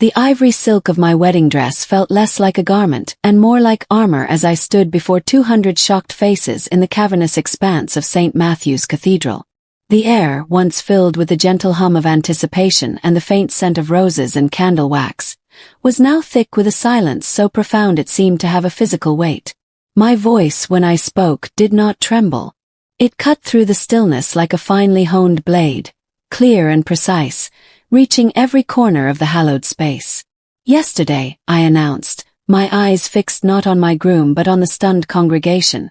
The ivory silk of my wedding dress felt less like a garment and more like armor as I stood before 200 shocked faces in the cavernous expanse of St. Matthew's Cathedral. The air, once filled with the gentle hum of anticipation and the faint scent of roses and candle wax, was now thick with a silence so profound it seemed to have a physical weight. My voice, when I spoke, did not tremble. It cut through the stillness like a finely honed blade, clear and precise, reaching every corner of the hallowed space. "Yesterday," I announced, my eyes fixed not on my groom but on the stunned congregation,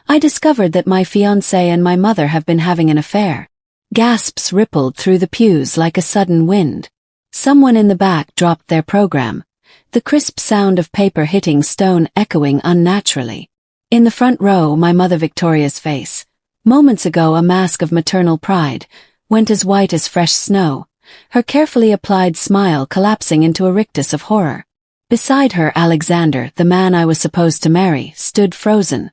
"I discovered that my fiancé and my mother have been having an affair." Gasps rippled through the pews like a sudden wind. Someone in the back dropped their program, the crisp sound of paper hitting stone echoing unnaturally. In the front row, my mother Victoria's face, moments ago a mask of maternal pride, went as white as fresh snow, her carefully applied smile collapsing into a rictus of horror. Beside her, Alexander, the man I was supposed to marry, stood frozen,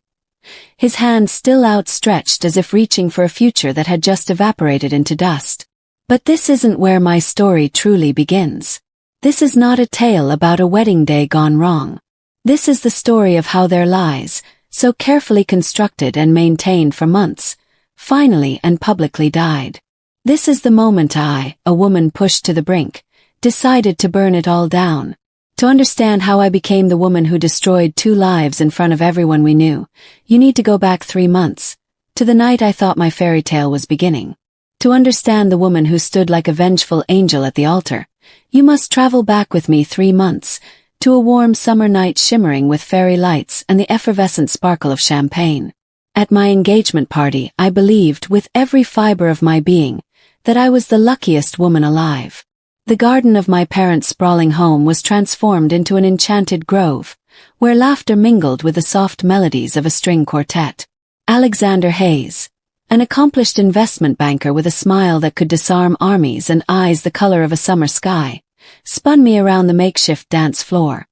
his hand still outstretched as if reaching for a future that had just evaporated into dust. But this isn't where my story truly begins. This is not a tale about a wedding day gone wrong. This is the story of how their lies, so carefully constructed and maintained for months, finally and publicly died. This is the moment I, a woman pushed to the brink, decided to burn it all down. To understand how I became the woman who destroyed 2 lives in front of everyone we knew, you need to go back 3 months, to the night I thought my fairy tale was beginning. To understand the woman who stood like a vengeful angel at the altar, you must travel back with me 3 months, to a warm summer night shimmering with fairy lights and the effervescent sparkle of champagne. At my engagement party, I believed with every fiber of my being that I was the luckiest woman alive. The garden of my parents' sprawling home was transformed into an enchanted grove, where laughter mingled with the soft melodies of a string quartet. Alexander Hayes, an accomplished investment banker with a smile that could disarm armies and eyes the color of a summer sky, spun me around the makeshift dance floor.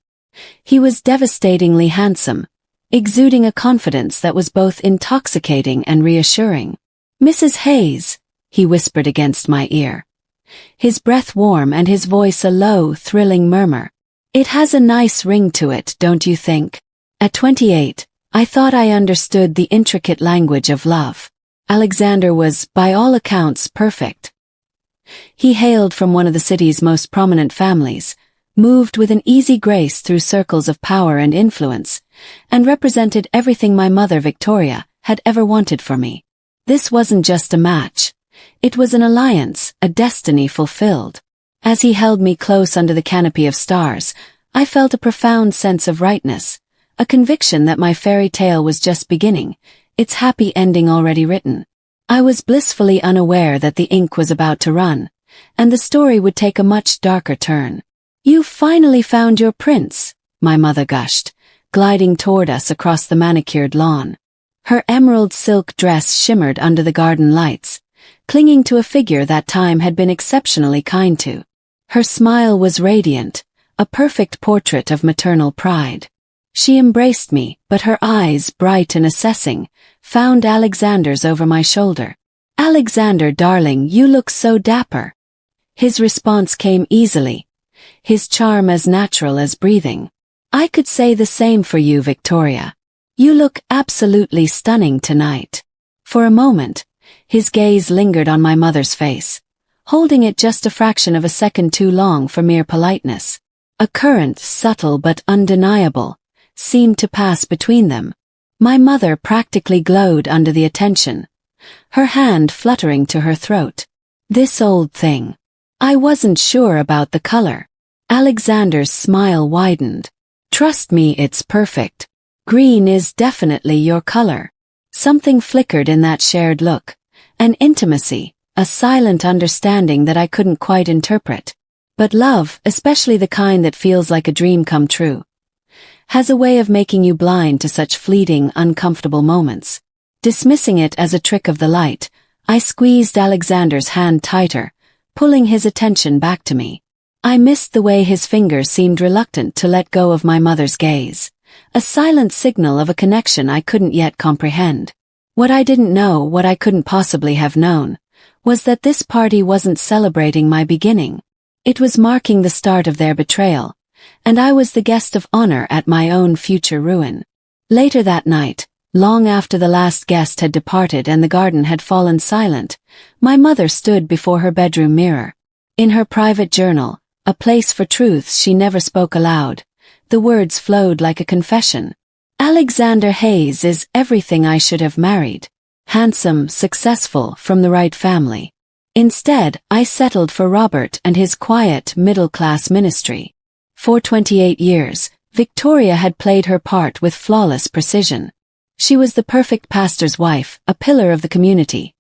He was devastatingly handsome, exuding a confidence that was both intoxicating and reassuring. "Mrs. Hayes," he whispered against my ear, his breath warm and his voice a low, thrilling murmur. "It has a nice ring to it, don't you think?" At 28, I thought I understood the intricate language of love. Alexander was, by all accounts, perfect. He hailed from one of the city's most prominent families, moved with an easy grace through circles of power and influence, and represented everything my mother Victoria had ever wanted for me. This wasn't just a match. It was an alliance, a destiny fulfilled. As he held me close under the canopy of stars, I felt a profound sense of rightness, a conviction that my fairy tale was just beginning, its happy ending already written. I was blissfully unaware that the ink was about to run, and the story would take a much darker turn. "You've finally found your prince," my mother gushed, gliding toward us across the manicured lawn. Her emerald silk dress shimmered under the garden lights, clinging to a figure that time had been exceptionally kind to. Her smile was radiant, a perfect portrait of maternal pride. She embraced me, but her eyes, bright and assessing, found Alexander's over my shoulder. "Alexander, darling, you look so dapper." His response came easily, his charm as natural as breathing. "I could say the same for you, Victoria. You look absolutely stunning tonight." For a moment, his gaze lingered on my mother's face, holding it just a fraction of a second too long for mere politeness. A current, subtle but undeniable, seemed to pass between them. My mother practically glowed under the attention, her hand fluttering to her throat. "This old thing. I wasn't sure about the color." Alexander's smile widened. "Trust me, it's perfect. Green is definitely your color." Something flickered in that shared look, an intimacy, a silent understanding that I couldn't quite interpret. But love, especially the kind that feels like a dream come true, has a way of making you blind to such fleeting, uncomfortable moments. Dismissing it as a trick of the light, I squeezed Alexander's hand tighter, pulling his attention back to me. I missed the way his fingers seemed reluctant to let go of my mother's gaze, a silent signal of a connection I couldn't yet comprehend. What I didn't know, what I couldn't possibly have known, was that this party wasn't celebrating my beginning. It was marking the start of their betrayal, and I was the guest of honor at my own future ruin. Later that night, long after the last guest had departed and the garden had fallen silent, my mother stood before her bedroom mirror. In her private journal, a place for truths she never spoke aloud, the words flowed like a confession. Alexander Hayes is everything I should have married. Handsome, successful, from the right family. Instead, I settled for Robert and his quiet, middle-class ministry. For 28 years, Victoria had played her part with flawless precision. She was the perfect pastor's wife, a pillar of the community.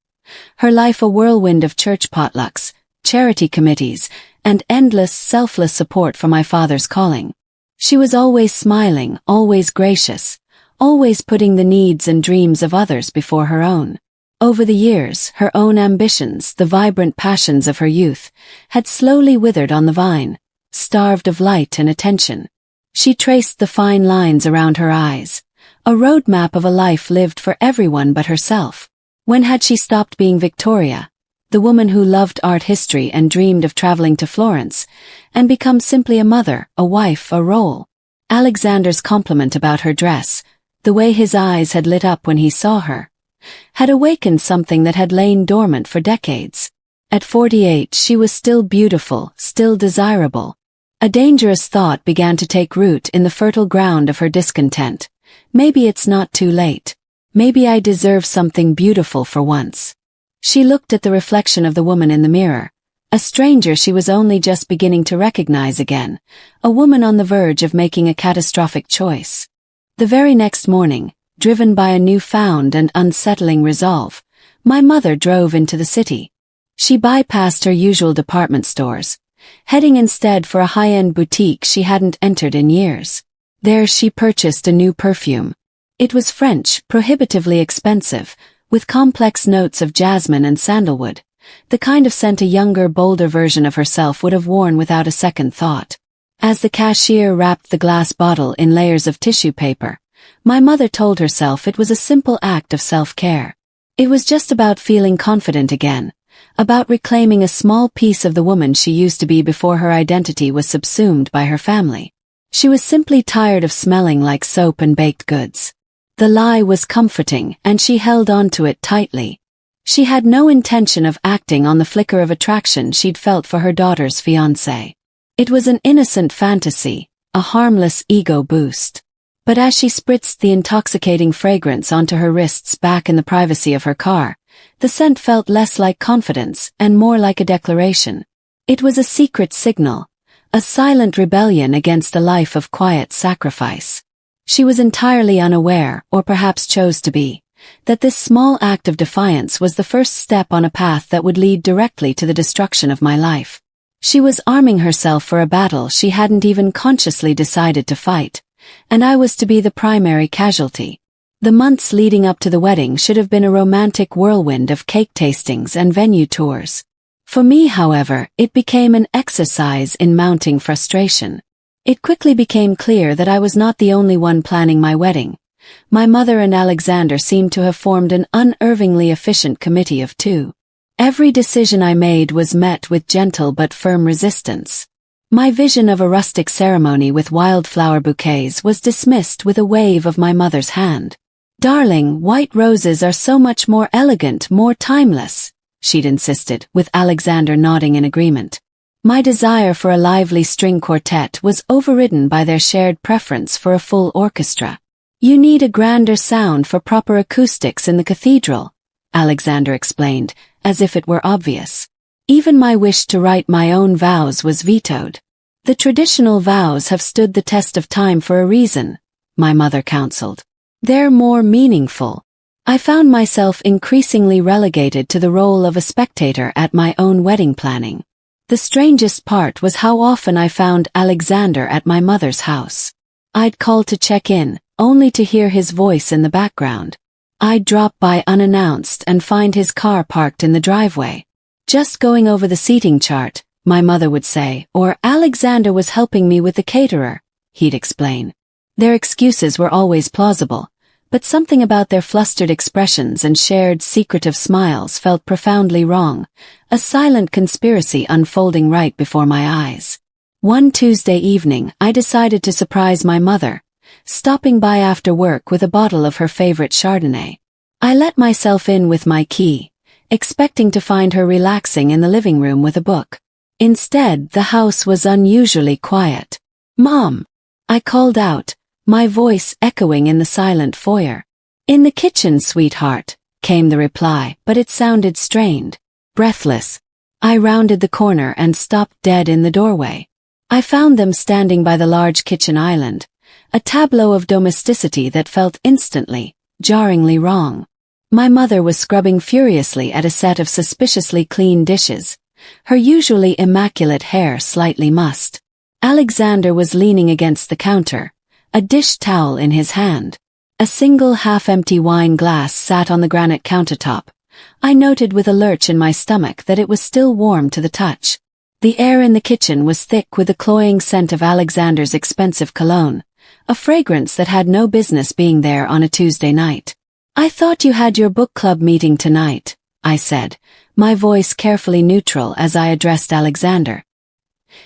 Her life a whirlwind of church potlucks, charity committees, and endless, selfless support for my father's calling. She was always smiling, always gracious, always putting the needs and dreams of others before her own. Over the years, her own ambitions, the vibrant passions of her youth, had slowly withered on the vine, starved of light and attention. She traced the fine lines around her eyes, a roadmap of a life lived for everyone but herself. When had she stopped being Victoria, the woman who loved art history and dreamed of traveling to Florence, and become simply a mother, a wife, a role? Alexander's compliment about her dress, the way his eyes had lit up when he saw her, had awakened something that had lain dormant for decades. At 48 she was still beautiful, still desirable. A dangerous thought began to take root in the fertile ground of her discontent. Maybe it's not too late. Maybe I deserve something beautiful for once. She looked at the reflection of the woman in the mirror, a stranger she was only just beginning to recognize again, a woman on the verge of making a catastrophic choice. The very next morning, driven by a newfound and unsettling resolve, my mother drove into the city. She bypassed her usual department stores, heading instead for a high-end boutique she hadn't entered in years. There she purchased a new perfume. It was French, prohibitively expensive, with complex notes of jasmine and sandalwood, the kind of scent a younger, bolder version of herself would have worn without a second thought. As the cashier wrapped the glass bottle in layers of tissue paper, my mother told herself it was a simple act of self-care. It was just about feeling confident again, about reclaiming a small piece of the woman she used to be before her identity was subsumed by her family. She was simply tired of smelling like soap and baked goods. The lie was comforting, and she held on to it tightly. She had no intention of acting on the flicker of attraction she'd felt for her daughter's fiancé. It was an innocent fantasy, a harmless ego boost. But as she spritzed the intoxicating fragrance onto her wrists back in the privacy of her car, the scent felt less like confidence and more like a declaration. It was a secret signal, a silent rebellion against a life of quiet sacrifice. She was entirely unaware, or perhaps chose to be, that this small act of defiance was the first step on a path that would lead directly to the destruction of my life. She was arming herself for a battle she hadn't even consciously decided to fight, and I was to be the primary casualty. The months leading up to the wedding should have been a romantic whirlwind of cake tastings and venue tours. For me, however, it became an exercise in mounting frustration. It quickly became clear that I was not the only one planning my wedding. My mother and Alexander seemed to have formed an unervingly efficient committee of two. Every decision I made was met with gentle but firm resistance. My vision of a rustic ceremony with wildflower bouquets was dismissed with a wave of my mother's hand. "Darling, white roses are so much more elegant, more timeless," she'd insisted, with Alexander nodding in agreement. My desire for a lively string quartet was overridden by their shared preference for a full orchestra. "You need a grander sound for proper acoustics in the cathedral," Alexander explained, as if it were obvious. Even my wish to write my own vows was vetoed. "The traditional vows have stood the test of time for a reason," my mother counseled. "They're more meaningful." I found myself increasingly relegated to the role of a spectator at my own wedding planning. The strangest part was how often I found Alexander at my mother's house. I'd call to check in, only to hear his voice in the background. I'd drop by unannounced and find his car parked in the driveway. "Just going over the seating chart," my mother would say, or "Alexander was helping me with the caterer," he'd explain. Their excuses were always plausible, but something about their flustered expressions and shared secretive smiles felt profoundly wrong, a silent conspiracy unfolding right before my eyes. One Tuesday evening, I decided to surprise my mother, stopping by after work with a bottle of her favorite Chardonnay. I let myself in with my key, expecting to find her relaxing in the living room with a book. Instead, the house was unusually quiet. "Mom!" I called out, my voice echoing in the silent foyer. "In the kitchen, sweetheart," came the reply, but it sounded strained. Breathless, I rounded the corner and stopped dead in the doorway. I found them standing by the large kitchen island, a tableau of domesticity that felt instantly, jarringly wrong. My mother was scrubbing furiously at a set of suspiciously clean dishes, her usually immaculate hair slightly mussed. Alexander was leaning against the counter, a dish towel in his hand. A single half-empty wine glass sat on the granite countertop. I noted with a lurch in my stomach that it was still warm to the touch. The air in the kitchen was thick with the cloying scent of Alexander's expensive cologne, a fragrance that had no business being there on a Tuesday night. "I thought you had your book club meeting tonight," I said, my voice carefully neutral as I addressed Alexander.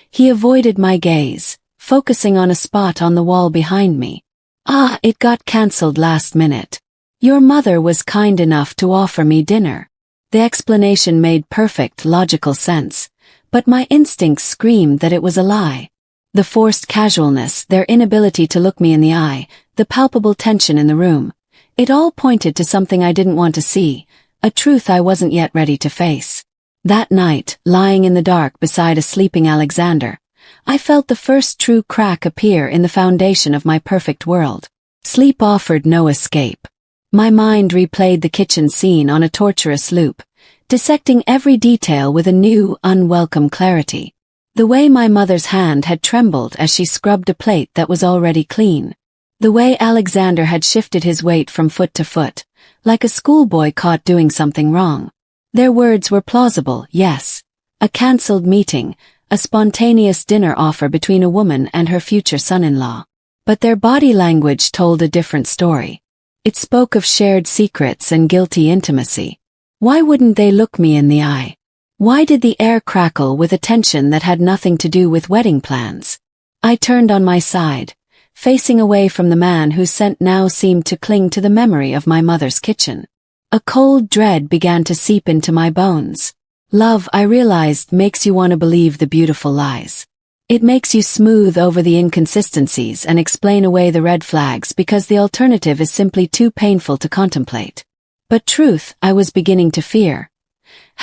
He avoided my gaze, focusing on a spot on the wall behind me. "Ah, it got cancelled last minute. Your mother was kind enough to offer me dinner." The explanation made perfect logical sense, but my instincts screamed that it was a lie. The forced casualness, their inability to look me in the eye, the palpable tension in the room. It all pointed to something I didn't want to see, a truth I wasn't yet ready to face. That night, lying in the dark beside a sleeping Alexander, I felt the first true crack appear in the foundation of my perfect world. Sleep offered no escape. My mind replayed the kitchen scene on a torturous loop, dissecting every detail with a new, unwelcome clarity. The way my mother's hand had trembled as she scrubbed a plate that was already clean. The way Alexander had shifted his weight from foot to foot, like a schoolboy caught doing something wrong. Their words were plausible, yes. A cancelled meeting, a spontaneous dinner offer between a woman and her future son-in-law. But their body language told a different story. It spoke of shared secrets and guilty intimacy. Why wouldn't they look me in the eye? Why did the air crackle with a tension that had nothing to do with wedding plans? I turned on my side, facing away from the man whose scent now seemed to cling to the memory of my mother's kitchen. A cold dread began to seep into my bones. Love, I realized, makes you want to believe the beautiful lies. It makes you smooth over the inconsistencies and explain away the red flags because the alternative is simply too painful to contemplate. But truth, I was beginning to fear,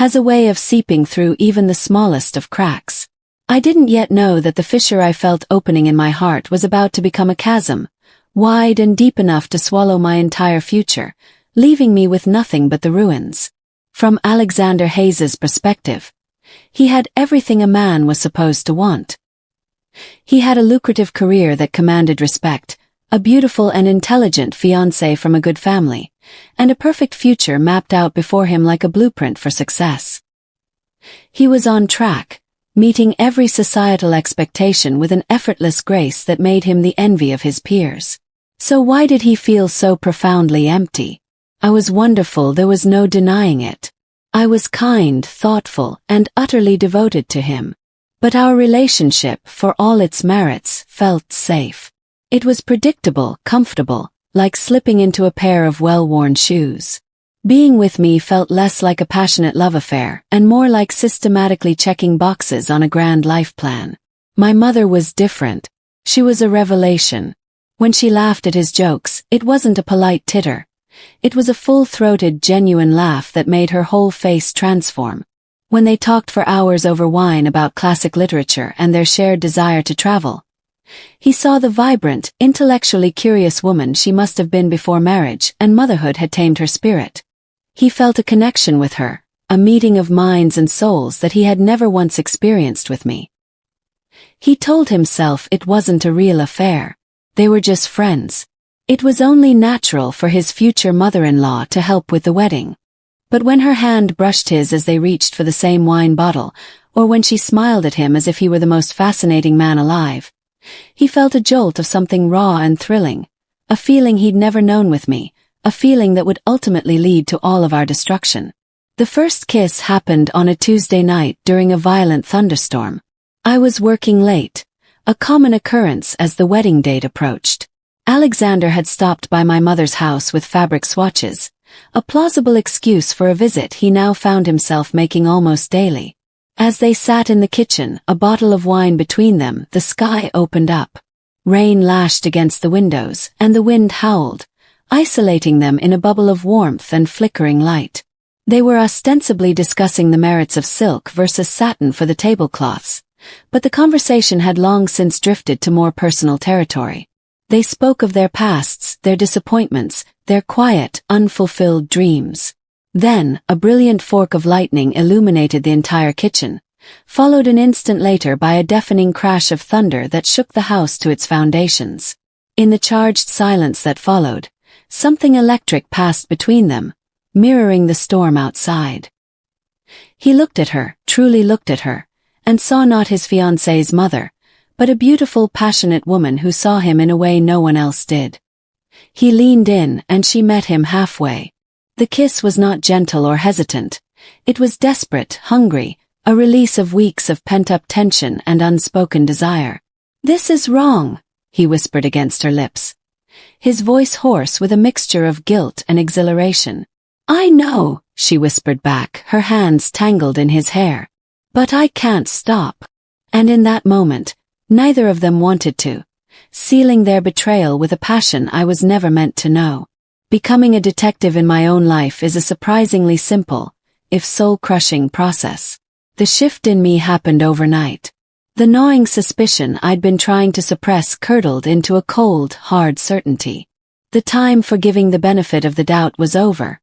has a way of seeping through even the smallest of cracks. I didn't yet know that the fissure I felt opening in my heart was about to become a chasm, wide and deep enough to swallow my entire future, leaving me with nothing but the ruins. From Alexander Hayes's perspective, he had everything a man was supposed to want. He had a lucrative career that commanded respect, a beautiful and intelligent fiancé from a good family, and a perfect future mapped out before him like a blueprint for success. He was on track, meeting every societal expectation with an effortless grace that made him the envy of his peers. So why did he feel so profoundly empty? I was wonderful, there was no denying it. I was kind, thoughtful, and utterly devoted to him. But our relationship, for all its merits, felt safe. It was predictable, comfortable, like slipping into a pair of well-worn shoes. Being with me felt less like a passionate love affair and more like systematically checking boxes on a grand life plan. My mother was different. She was a revelation. When she laughed at his jokes, it wasn't a polite titter. It was a full-throated, genuine laugh that made her whole face transform. When they talked for hours over wine about classic literature and their shared desire to travel, he saw the vibrant, intellectually curious woman she must have been before marriage, and motherhood had tamed her spirit. He felt a connection with her, a meeting of minds and souls that he had never once experienced with me. He told himself it wasn't a real affair. They were just friends. It was only natural for his future mother-in-law to help with the wedding. But when her hand brushed his as they reached for the same wine bottle, or when she smiled at him as if he were the most fascinating man alive, he felt a jolt of something raw and thrilling, a feeling he'd never known with me, a feeling that would ultimately lead to all of our destruction. The first kiss happened on a Tuesday night during a violent thunderstorm. I was working late, a common occurrence as the wedding date approached. Alexander had stopped by my mother's house with fabric swatches, a plausible excuse for a visit he now found himself making almost daily. As they sat in the kitchen, a bottle of wine between them, the sky opened up. Rain lashed against the windows, and the wind howled, isolating them in a bubble of warmth and flickering light. They were ostensibly discussing the merits of silk versus satin for the tablecloths, but the conversation had long since drifted to more personal territory. They spoke of their pasts, their disappointments, their quiet, unfulfilled dreams. Then, a brilliant fork of lightning illuminated the entire kitchen, followed an instant later by a deafening crash of thunder that shook the house to its foundations. In the charged silence that followed, something electric passed between them, mirroring the storm outside. He looked at her, truly looked at her, and saw not his fiancée's mother, but a beautiful, passionate woman who saw him in a way no one else did. He leaned in, and she met him halfway. The kiss was not gentle or hesitant. It was desperate, hungry, a release of weeks of pent-up tension and unspoken desire. "This is wrong," he whispered against her lips, his voice hoarse with a mixture of guilt and exhilaration. "I know," she whispered back, her hands tangled in his hair. "But I can't stop." And in that moment, neither of them wanted to, sealing their betrayal with a passion I was never meant to know. Becoming a detective in my own life is a surprisingly simple, if soul-crushing process. The shift in me happened overnight. The gnawing suspicion I'd been trying to suppress curdled into a cold, hard certainty. The time for giving the benefit of the doubt was over.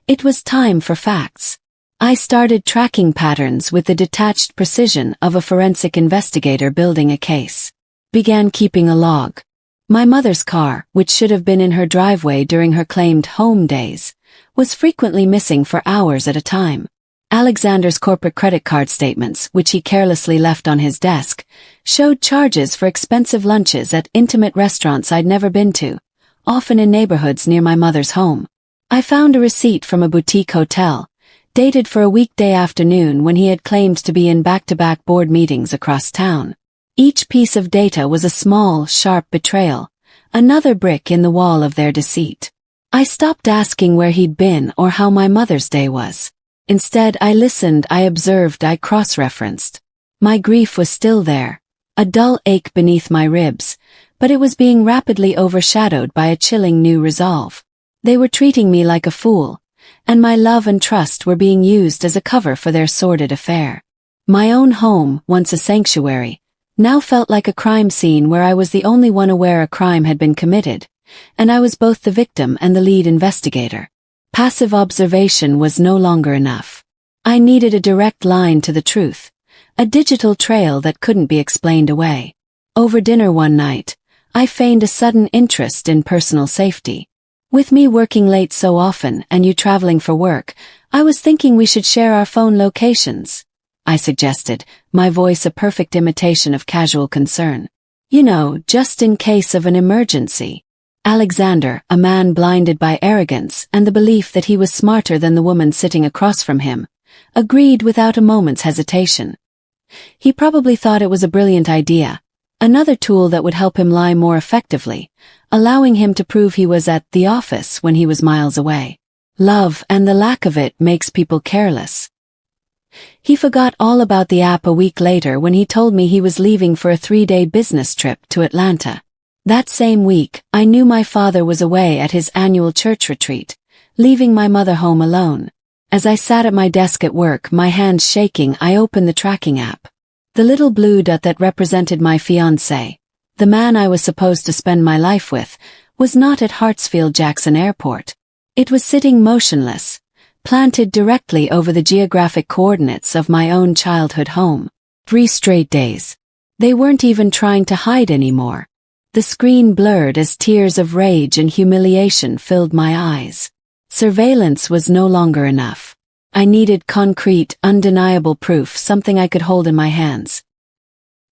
It was time for facts. I started tracking patterns with the detached precision of a forensic investigator building a case. Began keeping a log. My mother's car, which should have been in her driveway during her claimed home days, was frequently missing for hours at a time. Alexander's corporate credit card statements, which he carelessly left on his desk, showed charges for expensive lunches at intimate restaurants I'd never been to, often in neighborhoods near my mother's home. I found a receipt from a boutique hotel, dated for a weekday afternoon when he had claimed to be in back-to-back board meetings across town. Each piece of data was a small, sharp betrayal, another brick in the wall of their deceit. I stopped asking where he'd been or how my mother's day was. Instead, I listened, I observed, I cross-referenced. My grief was still there, a dull ache beneath my ribs, but it was being rapidly overshadowed by a chilling new resolve. They were treating me like a fool, and my love and trust were being used as a cover for their sordid affair. My own home, once a sanctuary, now felt like a crime scene where I was the only one aware a crime had been committed, and I was both the victim and the lead investigator. Passive observation was no longer enough. I needed a direct line to the truth, a digital trail that couldn't be explained away. Over dinner one night, I feigned a sudden interest in personal safety. "With me working late so often and you traveling for work, I was thinking we should share our phone locations," I suggested, my voice a perfect imitation of casual concern. "You know, just in case of an emergency." Alexander, a man blinded by arrogance and the belief that he was smarter than the woman sitting across from him, agreed without a moment's hesitation. He probably thought it was a brilliant idea, another tool that would help him lie more effectively, allowing him to prove he was at the office when he was miles away. Love, and the lack of it, makes people careless. He forgot all about the app a week later when he told me he was leaving for a 3-day business trip to Atlanta. That same week, I knew my father was away at his annual church retreat, leaving my mother home alone. As I sat at my desk at work, my hands shaking, I opened the tracking app. The little blue dot that represented my fiancé, the man I was supposed to spend my life with, was not at Hartsfield-Jackson Airport. It was sitting motionless, planted directly over the geographic coordinates of my own childhood home. 3 straight days. They weren't even trying to hide anymore. The screen blurred as tears of rage and humiliation filled my eyes. Surveillance was no longer enough. I needed concrete, undeniable proof, something I could hold in my hands.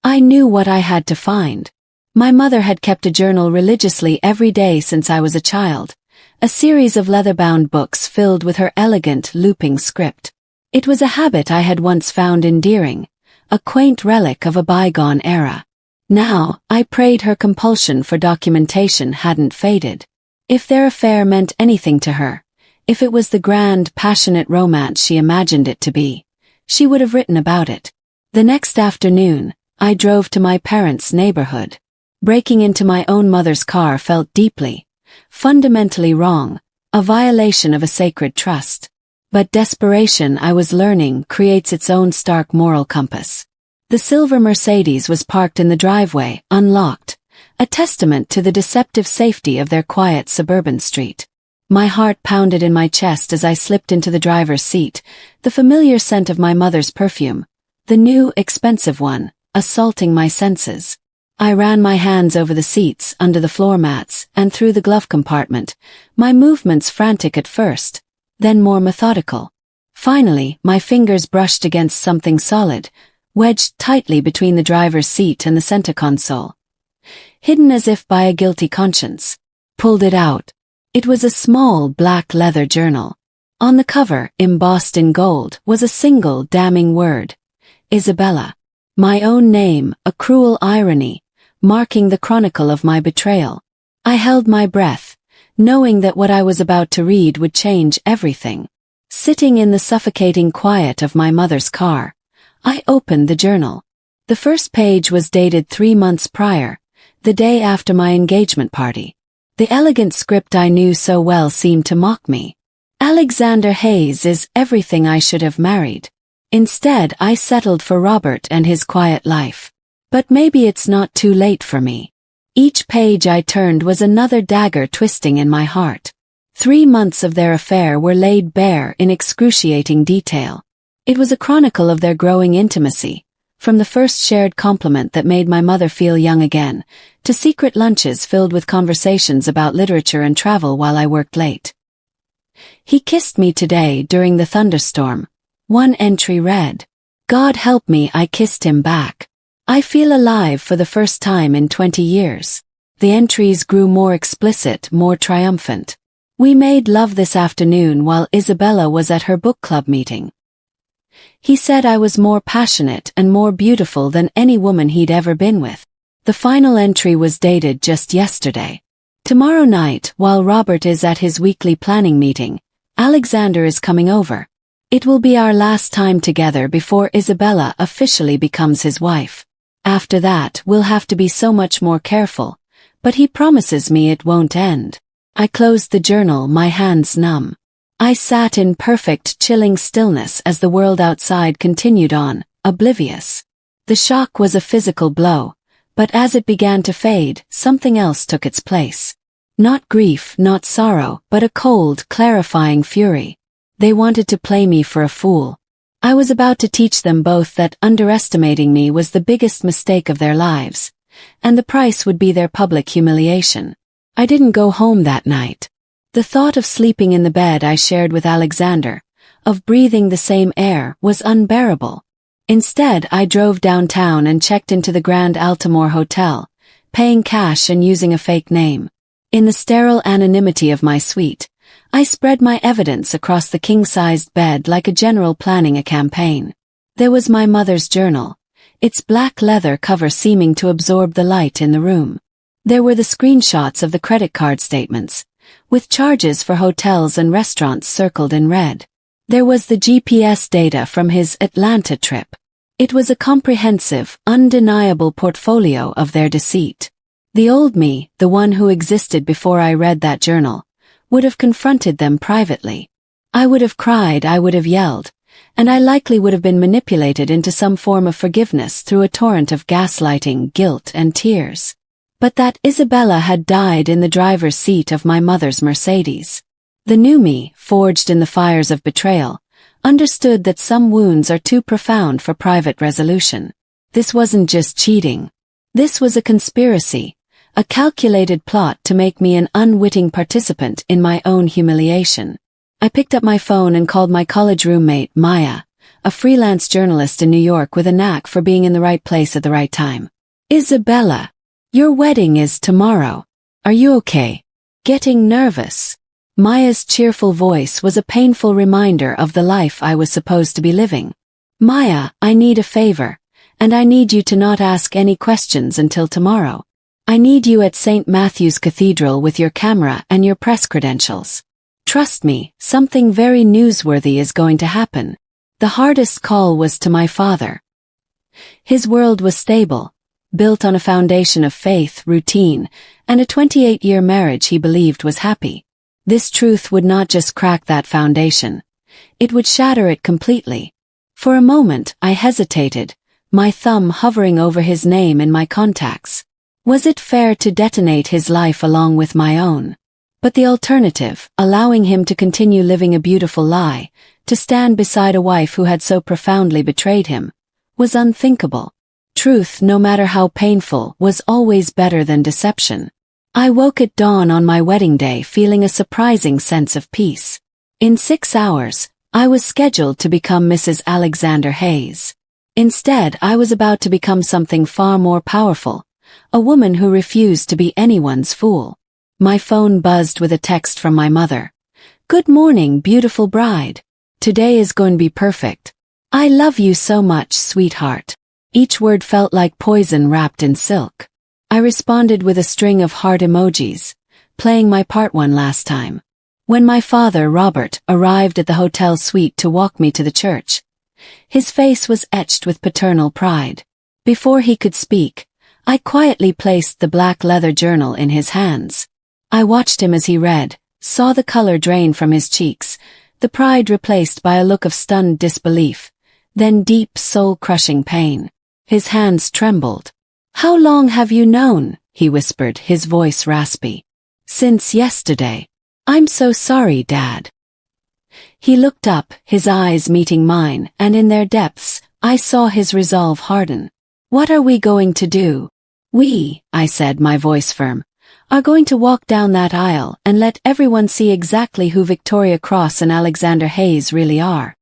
I knew what I had to find. My mother had kept a journal religiously every day since I was a child, a series of leather-bound books filled with her elegant, looping script. It was a habit I had once found endearing, a quaint relic of a bygone era. Now, I prayed her compulsion for documentation hadn't faded. If their affair meant anything to her, if it was the grand, passionate romance she imagined it to be, she would have written about it. The next afternoon, I drove to my parents' neighborhood. Breaking into my own mother's car felt deeply, fundamentally wrong, a violation of a sacred trust. But desperation, I was learning, creates its own stark moral compass. The silver Mercedes was parked in the driveway, unlocked, a testament to the deceptive safety of their quiet suburban street. My heart pounded in my chest as I slipped into the driver's seat, the familiar scent of my mother's perfume, the new, expensive one, assaulting my senses. I ran my hands over the seats, under the floor mats, and through the glove compartment, my movements frantic at first, then more methodical. Finally, my fingers brushed against something solid, wedged tightly between the driver's seat and the center console. Hidden as if by a guilty conscience. Pulled it out. It was a small black leather journal. On the cover, embossed in gold, was a single damning word. Isabella. My own name, a cruel irony, marking the chronicle of my betrayal. I held my breath, knowing that what I was about to read would change everything. Sitting in the suffocating quiet of my mother's car, I opened the journal. The first page was dated 3 months prior, the day after my engagement party. The elegant script I knew so well seemed to mock me. Alexander Hayes is everything I should have married. Instead, I settled for Robert and his quiet life. But maybe it's not too late for me. Each page I turned was another dagger twisting in my heart. 3 months of their affair were laid bare in excruciating detail. It was a chronicle of their growing intimacy, from the first shared compliment that made my mother feel young again, to secret lunches filled with conversations about literature and travel while I worked late. He kissed me today during the thunderstorm. One entry read, God help me, I kissed him back. I feel alive for the first time in 20 years. The entries grew more explicit, more triumphant. We made love this afternoon while Isabella was at her book club meeting. He said I was more passionate and more beautiful than any woman he'd ever been with. The final entry was dated just yesterday. Tomorrow night, while Robert is at his weekly planning meeting, Alexander is coming over. It will be our last time together before Isabella officially becomes his wife. After that, we'll have to be so much more careful, but he promises me it won't end. I closed the journal, my hands numb. I sat in perfect, chilling stillness as the world outside continued on, oblivious. The shock was a physical blow, but as it began to fade, something else took its place. Not grief, not sorrow, but a cold, clarifying fury. They wanted to play me for a fool. I was about to teach them both that underestimating me was the biggest mistake of their lives, and the price would be their public humiliation. I didn't go home that night. The thought of sleeping in the bed I shared with Alexander, of breathing the same air, was unbearable. Instead, I drove downtown and checked into the Grand Altamore Hotel, paying cash and using a fake name. In the sterile anonymity of my suite, I spread my evidence across the king-sized bed like a general planning a campaign. There was my mother's journal, its black leather cover seeming to absorb the light in the room. There were the screenshots of the credit card statements, with charges for hotels and restaurants circled in red. There was the GPS data from his Atlanta trip. It was a comprehensive, undeniable portfolio of their deceit. The old me, the one who existed before I read that journal, would have confronted them privately. I would have cried, I would have yelled, and I likely would have been manipulated into some form of forgiveness through a torrent of gaslighting, guilt, and tears. But that Isabella had died in the driver's seat of my mother's Mercedes. The new me, forged in the fires of betrayal, understood that some wounds are too profound for private resolution. This wasn't just cheating. This was a conspiracy, a calculated plot to make me an unwitting participant in my own humiliation. I picked up my phone and called my college roommate, Maya, a freelance journalist in New York with a knack for being in the right place at the right time. Isabella, your wedding is tomorrow. Are you okay? Getting nervous? Maya's cheerful voice was a painful reminder of the life I was supposed to be living. Maya, I need a favor, and I need you to not ask any questions until tomorrow. I need you at St. Matthew's Cathedral with your camera and your press credentials. Trust me, something very newsworthy is going to happen. The hardest call was to my father. His world was stable, built on a foundation of faith, routine, and a 28-year marriage he believed was happy. This truth would not just crack that foundation. It would shatter it completely. For a moment, I hesitated, my thumb hovering over his name in my contacts. Was it fair to detonate his life along with my own? But the alternative, allowing him to continue living a beautiful lie, to stand beside a wife who had so profoundly betrayed him, was unthinkable. Truth, no matter how painful, was always better than deception. I woke at dawn on my wedding day feeling a surprising sense of peace. In 6 hours, I was scheduled to become Mrs. Alexander Hayes. Instead, I was about to become something far more powerful, a woman who refused to be anyone's fool. My phone buzzed with a text from my mother. Good morning, beautiful bride. Today is going to be perfect. I love you so much, sweetheart. Each word felt like poison wrapped in silk. I responded with a string of heart emojis, playing my part one last time. When my father, Robert, arrived at the hotel suite to walk me to the church, his face was etched with paternal pride. Before he could speak, I quietly placed the black leather journal in his hands. I watched him as he read, saw the color drain from his cheeks, the pride replaced by a look of stunned disbelief, then deep, soul-crushing pain. His hands trembled. How long have you known? He whispered, his voice raspy. Since yesterday. I'm so sorry, Dad. He looked up, his eyes meeting mine, and in their depths, I saw his resolve harden. What are we going to do? We, I said, my voice firm, are going to walk down that aisle and let everyone see exactly who Victoria Cross and Alexander Hayes really are.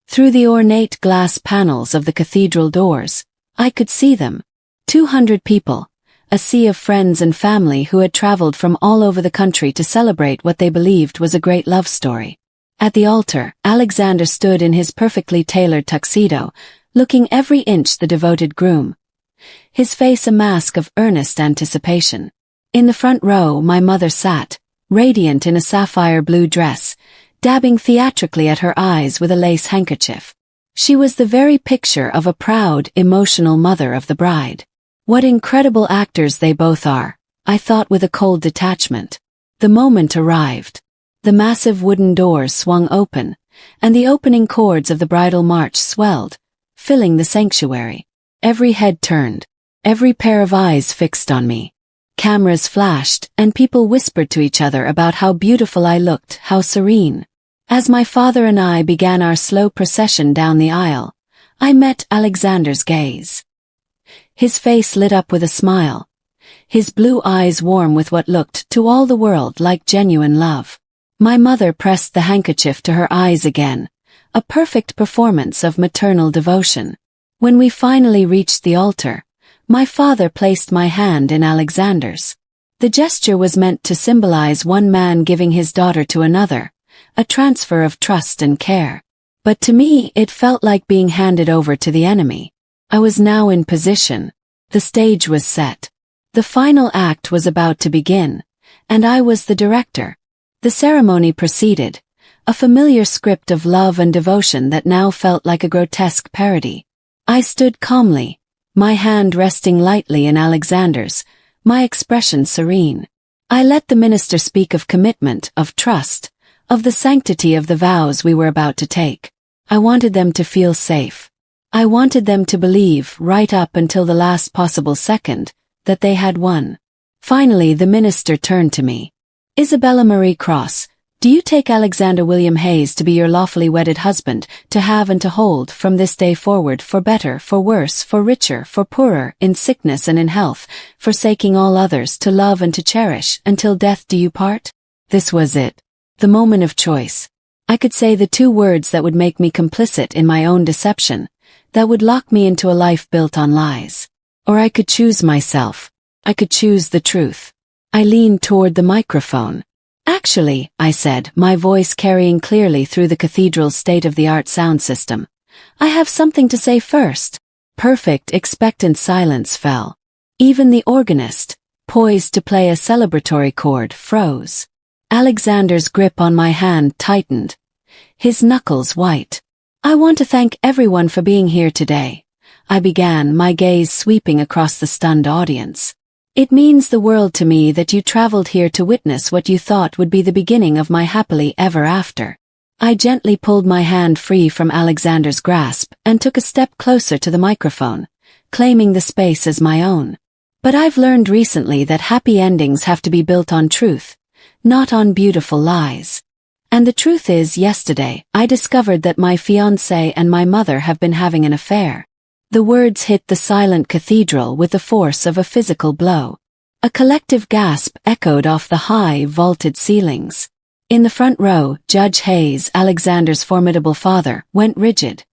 Through the ornate glass panels of the cathedral doors, I could see them. 200 people, a sea of friends and family who had traveled from all over the country to celebrate what they believed was a great love story. At the altar, Alexander stood in his perfectly tailored tuxedo, looking every inch the devoted groom. His face a mask of earnest anticipation. In the front row, my mother sat, radiant in a sapphire blue dress, dabbing theatrically at her eyes with a lace handkerchief. She was the very picture of a proud, emotional mother of the bride. What incredible actors they both are, I thought with a cold detachment. The moment arrived. The massive wooden doors swung open, and the opening chords of the bridal march swelled, filling the sanctuary. Every head turned, every pair of eyes fixed on me. Cameras flashed, and people whispered to each other about how beautiful I looked, how serene. As my father and I began our slow procession down the aisle, I met Alexander's gaze. His face lit up with a smile, his blue eyes warm with what looked to all the world like genuine love. My mother pressed the handkerchief to her eyes again, a perfect performance of maternal devotion. When we finally reached the altar, my father placed my hand in Alexander's. The gesture was meant to symbolize one man giving his daughter to another, a transfer of trust and care. But to me, it felt like being handed over to the enemy. I was now in position. The stage was set. The final act was about to begin, and I was the director. The ceremony proceeded, a familiar script of love and devotion that now felt like a grotesque parody. I stood calmly, my hand resting lightly in Alexander's, my expression serene. I let the minister speak of commitment, of trust, of the sanctity of the vows we were about to take. I wanted them to feel safe. I wanted them to believe, right up until the last possible second, that they had won. Finally, the minister turned to me. Isabella Marie Cross, do you take Alexander William Hayes to be your lawfully wedded husband, to have and to hold from this day forward, for better, for worse, for richer, for poorer, in sickness and in health, forsaking all others, to love and to cherish, until death do you part? This was it. The moment of choice. I could say the two words that would make me complicit in my own deception, that would lock me into a life built on lies. Or I could choose myself. I could choose the truth. I leaned toward the microphone. Actually, I said, my voice carrying clearly through the cathedral's state-of-the-art sound system, I have something to say first. Perfect, expectant silence fell. Even the organist, poised to play a celebratory chord, froze. Alexander's grip on my hand tightened, his knuckles white. I want to thank everyone for being here today, I began, my gaze sweeping across the stunned audience. It means the world to me that you traveled here to witness what you thought would be the beginning of my happily ever after. I gently pulled my hand free from Alexander's grasp and took a step closer to the microphone, claiming the space as my own. But I've learned recently that happy endings have to be built on truth, not on beautiful lies. And the truth is, yesterday, I discovered that my fiancé and my mother have been having an affair. The words hit the silent cathedral with the force of a physical blow. A collective gasp echoed off the high, vaulted ceilings. In the front row, Judge Hayes, Alexander's formidable father, went rigid,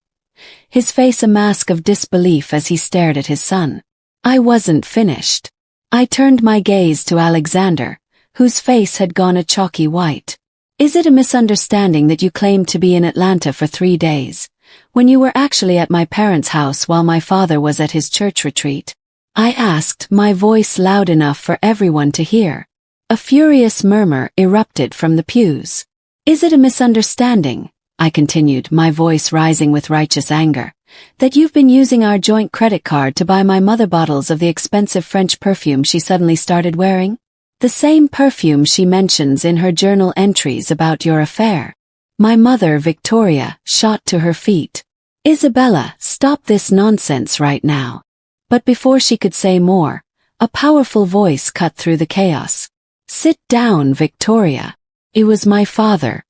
his face a mask of disbelief as he stared at his son. I wasn't finished. I turned my gaze to Alexander, whose face had gone a chalky white. Is it a misunderstanding that you claimed to be in Atlanta for 3 days, when you were actually at my parents' house while my father was at his church retreat? I asked, my voice loud enough for everyone to hear. A furious murmur erupted from the pews. Is it a misunderstanding, I continued, my voice rising with righteous anger, that you've been using our joint credit card to buy my mother bottles of the expensive French perfume she suddenly started wearing? The same perfume she mentions in her journal entries about your affair. My mother, Victoria, shot to her feet. Isabella, stop this nonsense right now. But before she could say more, a powerful voice cut through the chaos. Sit down, Victoria. It was my father.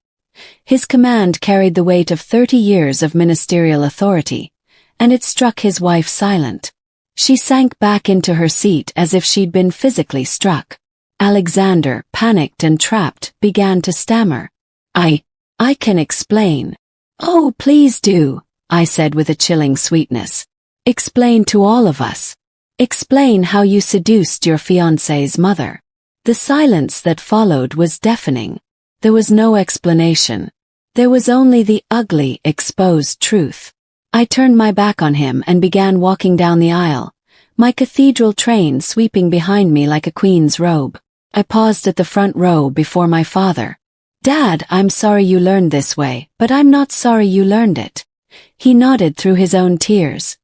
His command carried the weight of 30 years of ministerial authority, and it struck his wife silent. She sank back into her seat as if she'd been physically struck. Alexander, panicked and trapped, began to stammer. I can explain. Oh, please do, I said with a chilling sweetness. Explain to all of us. Explain how you seduced your fiancé's mother. The silence that followed was deafening. There was no explanation. There was only the ugly, exposed truth. I turned my back on him and began walking down the aisle, my cathedral train sweeping behind me like a queen's robe. I paused at the front row before my father. Dad, I'm sorry you learned this way, but I'm not sorry you learned it. He nodded through his own tears,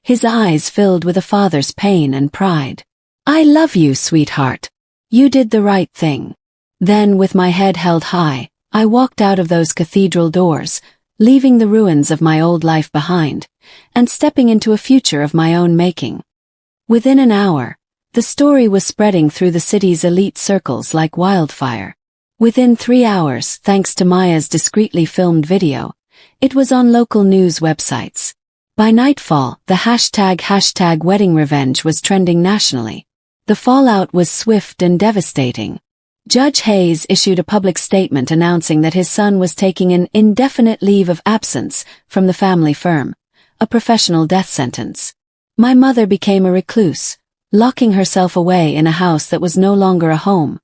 his eyes filled with a father's pain and pride. I love you, sweetheart. You did the right thing. Then, with my head held high, I walked out of those cathedral doors, leaving the ruins of my old life behind, and stepping into a future of my own making. Within an hour, the story was spreading through the city's elite circles like wildfire. Within 3 hours, thanks to Maya's discreetly filmed video, it was on local news websites. By nightfall, the hashtag wedding revenge was trending nationally. The fallout was swift and devastating. Judge Hayes issued a public statement announcing that his son was taking an indefinite leave of absence from the family firm, a professional death sentence. My mother became a recluse, locking herself away in a house that was no longer a home.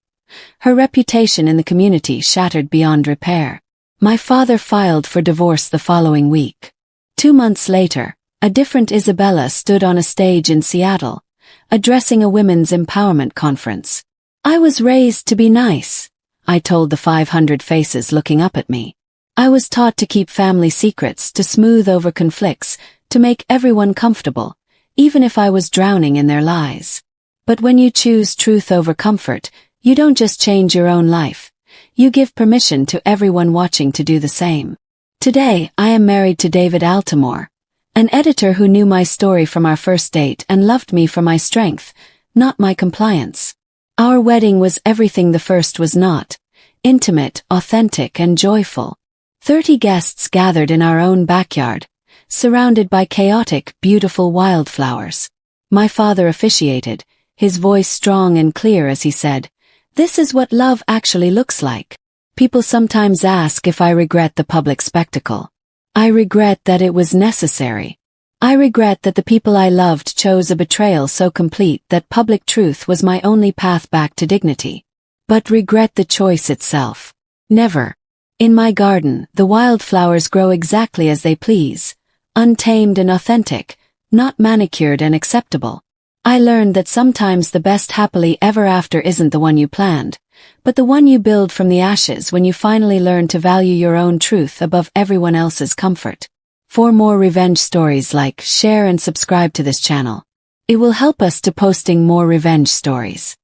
Her reputation in the community shattered beyond repair. My father filed for divorce the following week. 2 months later, a different Isabella stood on a stage in Seattle, addressing a women's empowerment conference. I was raised to be nice, I told the 500 faces looking up at me. I was taught to keep family secrets, to smooth over conflicts, to make everyone comfortable, even if I was drowning in their lies. But when you choose truth over comfort, you don't just change your own life. You give permission to everyone watching to do the same. Today, I am married to David Altamore, an editor who knew my story from our first date and loved me for my strength, not my compliance. Our wedding was everything the first was not: intimate, authentic, and joyful. 30 guests gathered in our own backyard, surrounded by chaotic, beautiful wildflowers. My father officiated, his voice strong and clear as he said, "This is what love actually looks like." People sometimes ask if I regret the public spectacle. I regret that it was necessary. I regret that the people I loved chose a betrayal so complete that public truth was my only path back to dignity. but regret the choice itself. Never. In my garden, the wildflowers grow exactly as they please, untamed and authentic, not manicured and acceptable. I learned that sometimes the best happily ever after isn't the one you planned, but the one you build from the ashes when you finally learn to value your own truth above everyone else's comfort. For more revenge stories, like, share and subscribe to this channel. It will help us to posting more revenge stories.